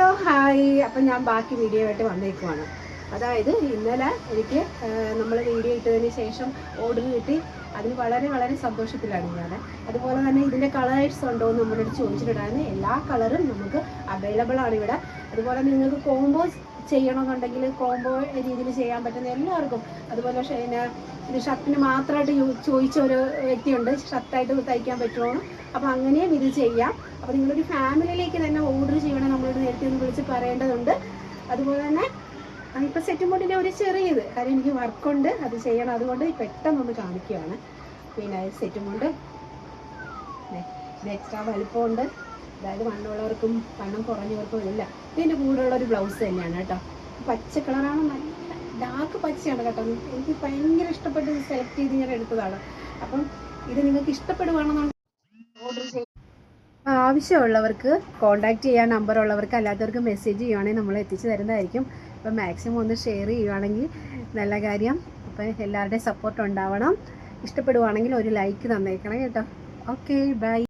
Hello hi. അപ്പം ഞാൻ ബാക്കി വീഡിയോ ആയിട്ട് വന്നേക്കുവാണ്. അതായത് ഇന്നലെ എനിക്ക് നമ്മൾ വീഡിയോ ഇട്ടതിന് ശേഷം ഓർഡർ കിട്ടി. അതിന് വളരെ വളരെ സന്തോഷത്തിലാണ് ഞാൻ. അതുപോലെ തന്നെ ഇതിൻ്റെ കളേഴ്സ് ഉണ്ടോ എന്ന് നമ്മളോട് ചോദിച്ചിട്ടുണ്ടായിരുന്നു. എല്ലാ കളറും നമുക്ക് അവൈലബിൾ ആണ് ഇവിടെ. അതുപോലെ നിങ്ങൾക്ക് കോംബോസ് ചെയ്യണമെന്നുണ്ടെങ്കിൽ കോംബോ രീതിയിൽ ചെയ്യാൻ പറ്റുന്ന എല്ലാവർക്കും. അതുപോലെ ഇത് ഷർട്ടിന് മാത്രമായിട്ട് ചോദിച്ച ഒരു വ്യക്തിയുണ്ട്, ഷർട്ടായിട്ട് തയ്ക്കാൻ പറ്റുമോ. അപ്പോൾ അങ്ങനെയും ഇത് ചെയ്യാം. അപ്പോൾ നിങ്ങളൊരു ഫാമിലിയിലേക്ക് തന്നെ ഓർഡർ ചെയ്യണം, നമ്മളോട് നേരത്തെ ഒന്ന് വിളിച്ച് പറയേണ്ടതുണ്ട്. അതുപോലെ തന്നെ ഇപ്പോൾ സെറ്റ് മോഡിൻ്റെ ഒരു ചെറിയത് കാര്യം എനിക്ക് വർക്കുണ്ട്, അത് ചെയ്യണം. അതുകൊണ്ട് പെട്ടെന്നൊന്ന് കാണിക്കുകയാണ്. പിന്നെ സെറ്റ് മോഡ് ഇത് എക്സ്ട്രാ വലിപ്പമുണ്ട്. അതായത് വണ്ണമുള്ളവർക്കും വണ്ണം കുറഞ്ഞവർക്കും ഇല്ല. ഇതിൻ്റെ കൂടെയുള്ള ഒരു ബ്ലൗസ് തന്നെയാണ് കേട്ടോ. പച്ച കളറാണ്, നല്ല ഡാർക്ക് പച്ചയാണ് കേട്ടോ. എനിക്ക് ഭയങ്കര ഇഷ്ടപ്പെട്ട് സെലക്ട് ചെയ്ത് ഞാൻ എടുത്തതാണ്. അപ്പം ഇത് നിങ്ങൾക്ക് ഇഷ്ടപ്പെടുവാണെന്നുണ്ടെങ്കിൽ ഓർഡർ ചെയ്യും. ആവശ്യമുള്ളവർക്ക് കോൺടാക്റ്റ് ചെയ്യാൻ നമ്പറുള്ളവർക്ക്, അല്ലാത്തവർക്ക് മെസ്സേജ് ചെയ്യുവാണെങ്കിൽ നമ്മൾ എത്തിച്ചു തരുന്നതായിരിക്കും. അപ്പം മാക്സിമം ഒന്ന് ഷെയർ ചെയ്യുവാണെങ്കിൽ നല്ല കാര്യം. അപ്പം എല്ലാവരുടെയും സപ്പോർട്ട് ഉണ്ടാവണം. ഇഷ്ടപ്പെടുവാണെങ്കിൽ ഒരു ലൈക്ക് തന്നേക്കണം കേട്ടോ. Okay, by.